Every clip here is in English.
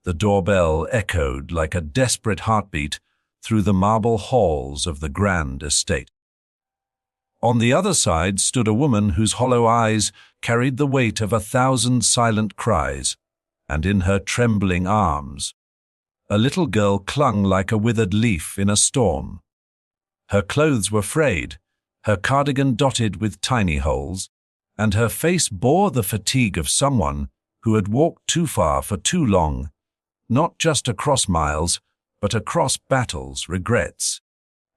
The doorbell echoed like a desperate heartbeat through the marble halls of the grand estate. On the other side stood a woman whose hollow eyes carried the weight of 1,000 silent cries, and in her trembling arms, a little girl clung like a withered leaf in a storm. Her clothes were frayed, her cardigan dotted with tiny holes, and her face bore the fatigue of someone who had walked too far for too long, not just across miles, but across battles, regrets,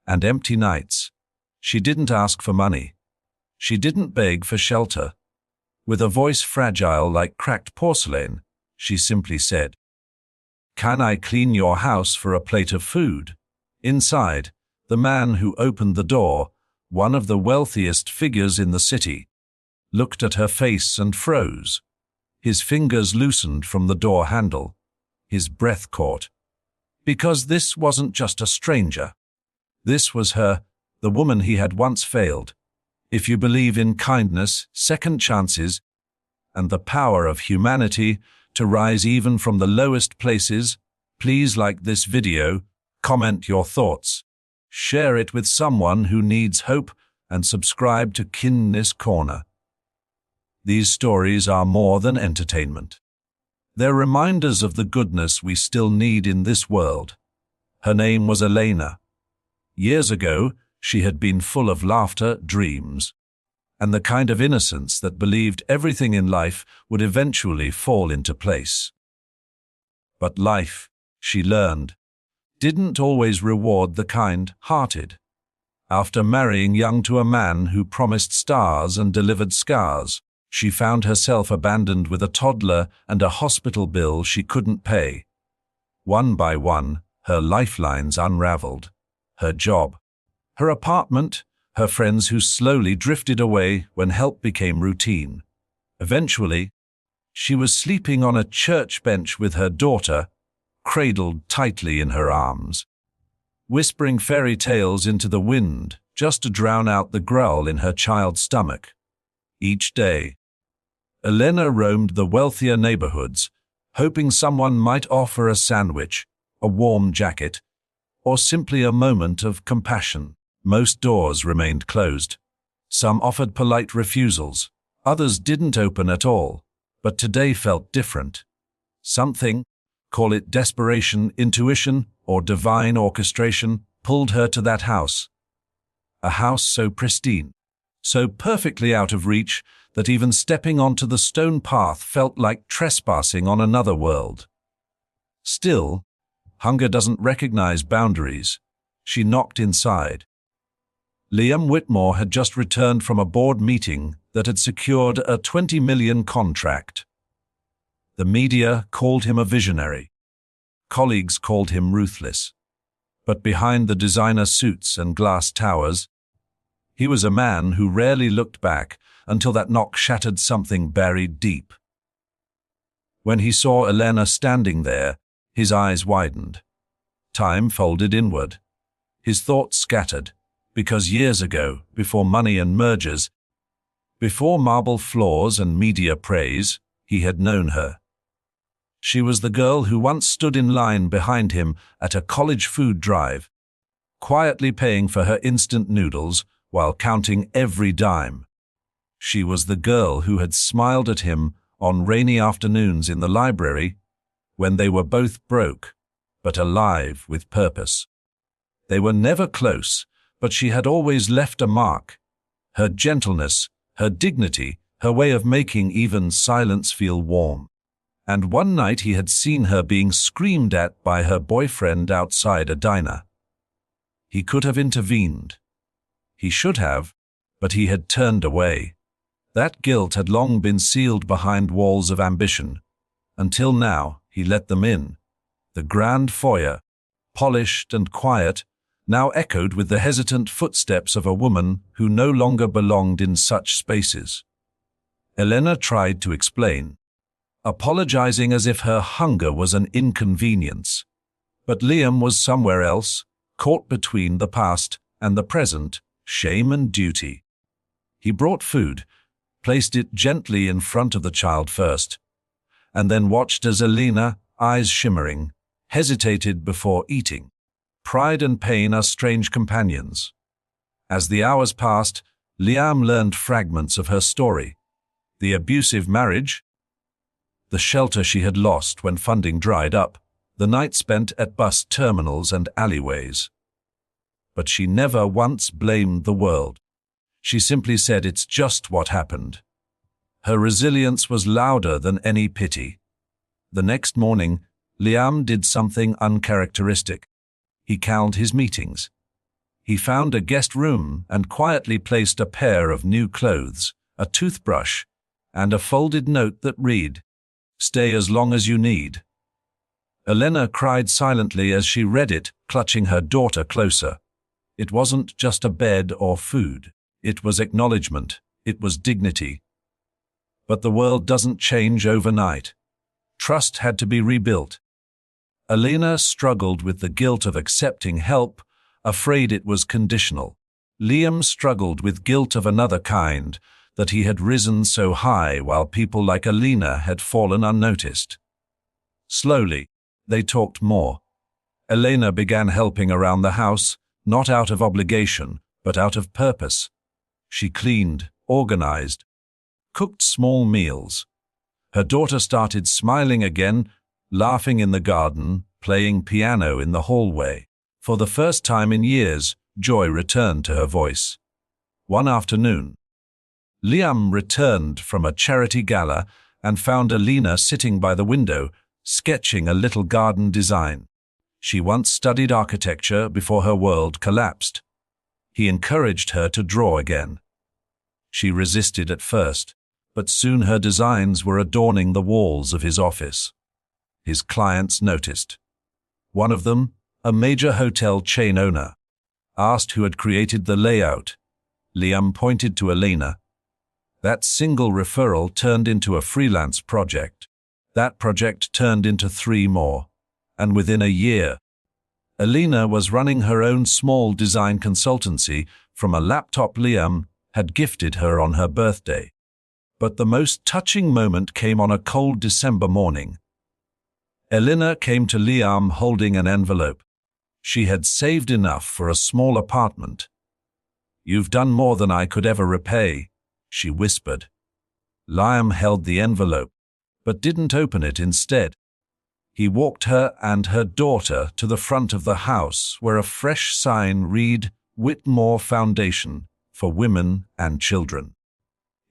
and empty nights. She didn't ask for money. She didn't beg for shelter. With a voice fragile like cracked porcelain, she simply said, "Can I clean your house for a plate of food?" Inside, the man who opened the door, one of the wealthiest figures in the city, looked at her face and froze. His fingers loosened from the door handle. His breath caught. Because this wasn't just a stranger. This was her, the woman he had once failed. If you believe in kindness, second chances, and the power of humanity to rise even from the lowest places, please like this video, comment your thoughts, share it with someone who needs hope, and subscribe to Kindness Corner. These stories are more than entertainment. They're reminders of the goodness we still need in this world. Her name was Elena. Years ago, she had been full of laughter, dreams, and the kind of innocence that believed everything in life would eventually fall into place. But life, she learned, didn't always reward the kind-hearted. After marrying young to a man who promised stars and delivered scars, she found herself abandoned with a toddler and a hospital bill she couldn't pay. One by one, her lifelines unraveled. Her job, her apartment, her friends who slowly drifted away when help became routine. Eventually, she was sleeping on a church bench with her daughter, cradled tightly in her arms, whispering fairy tales into the wind just to drown out the growl in her child's stomach. Each day, Elena roamed the wealthier neighborhoods, hoping someone might offer a sandwich, a warm jacket, or simply a moment of compassion. Most doors remained closed. Some offered polite refusals. Others didn't open at all. But today felt different. Something, call it desperation, intuition, or divine orchestration, pulled her to that house. A house so pristine, so perfectly out of reach, that even stepping onto the stone path felt like trespassing on another world. Still, hunger doesn't recognize boundaries. She knocked inside. Liam Whitmore had just returned from a board meeting that had secured a $20 million contract. The media called him a visionary. Colleagues called him ruthless. But behind the designer suits and glass towers, he was a man who rarely looked back until that knock shattered something buried deep. When he saw Elena standing there, his eyes widened. Time folded inward. His thoughts scattered, because years ago, before money and mergers, before marble floors and media praise, he had known her. She was the girl who once stood in line behind him at a college food drive, quietly paying for her instant noodles while counting every dime. She was the girl who had smiled at him on rainy afternoons in the library when they were both broke, but alive with purpose. They were never close, but she had always left a mark. Her gentleness, her dignity, her way of making even silence feel warm. And one night he had seen her being screamed at by her boyfriend outside a diner. He could have intervened. He should have, but he had turned away. That guilt had long been sealed behind walls of ambition. Until now, he let them in. The grand foyer, polished and quiet, now echoed with the hesitant footsteps of a woman who no longer belonged in such spaces. Elena tried to explain, apologizing as if her hunger was an inconvenience. But Liam was somewhere else, caught between the past and the present, shame and duty. He brought food, placed it gently in front of the child first, and then watched as Elena, eyes shimmering, hesitated before eating. Pride and pain are strange companions. As the hours passed, Liam learned fragments of her story. The abusive marriage, the shelter she had lost when funding dried up, the night spent at bus terminals and alleyways. But she never once blamed the world. She simply said it's just what happened. Her resilience was louder than any pity. The next morning, Liam did something uncharacteristic. He calended his meetings. He found a guest room and quietly placed a pair of new clothes, a toothbrush, and a folded note that read, "Stay as long as you need." Elena cried silently as she read it, clutching her daughter closer. It wasn't just a bed or food. It was acknowledgement. It was dignity. But the world doesn't change overnight. Trust had to be rebuilt. Elena struggled with the guilt of accepting help, afraid it was conditional. Liam struggled with guilt of another kind, that he had risen so high while people like Elena had fallen unnoticed. Slowly, they talked more. Elena began helping around the house, not out of obligation, but out of purpose. She cleaned, organized, cooked small meals. Her daughter started smiling again, laughing in the garden, playing piano in the hallway. For the first time in years, joy returned to her voice. One afternoon, Liam returned from a charity gala and found Elena sitting by the window, sketching a little garden design. She once studied architecture before her world collapsed. He encouraged her to draw again. She resisted at first, but soon her designs were adorning the walls of his office. His clients noticed. One of them, a major hotel chain owner, asked who had created the layout. Liam pointed to Elena. That single referral turned into a freelance project. That project turned into 3 more. And within a year, Elena was running her own small design consultancy from a laptop Liam had gifted her on her birthday. But the most touching moment came on a cold December morning. Elena came to Liam holding an envelope. She had saved enough for a small apartment. "You've done more than I could ever repay," she whispered. Liam held the envelope, but didn't open it instead. He walked her and her daughter to the front of the house where a fresh sign read, "Whitmore Foundation for Women and Children."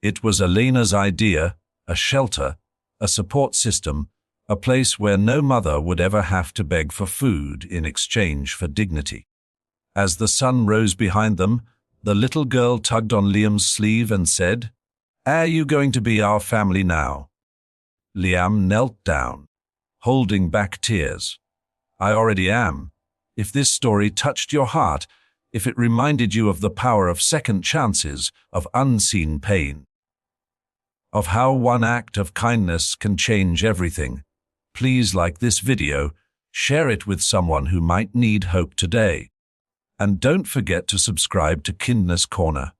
It was Elena's idea, a shelter, a support system, a place where no mother would ever have to beg for food in exchange for dignity. As the sun rose behind them, the little girl tugged on Liam's sleeve and said, "Are you going to be our family now?" Liam knelt down, holding back tears. "I already am. If this story touched your heart, if it reminded you of the power of second chances, of unseen pain, of how one act of kindness can change everything, please like this video, share it with someone who might need hope today. And don't forget to subscribe to Kindness Corner.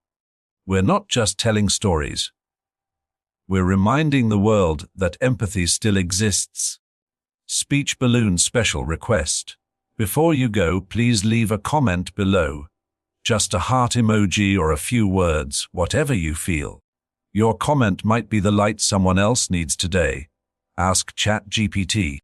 We're not just telling stories. We're reminding the world that empathy still exists. Speech balloon special request. Before you go, please leave a comment below. Just a heart emoji or a few words, whatever you feel. Your comment might be the light someone else needs today. Ask ChatGPT.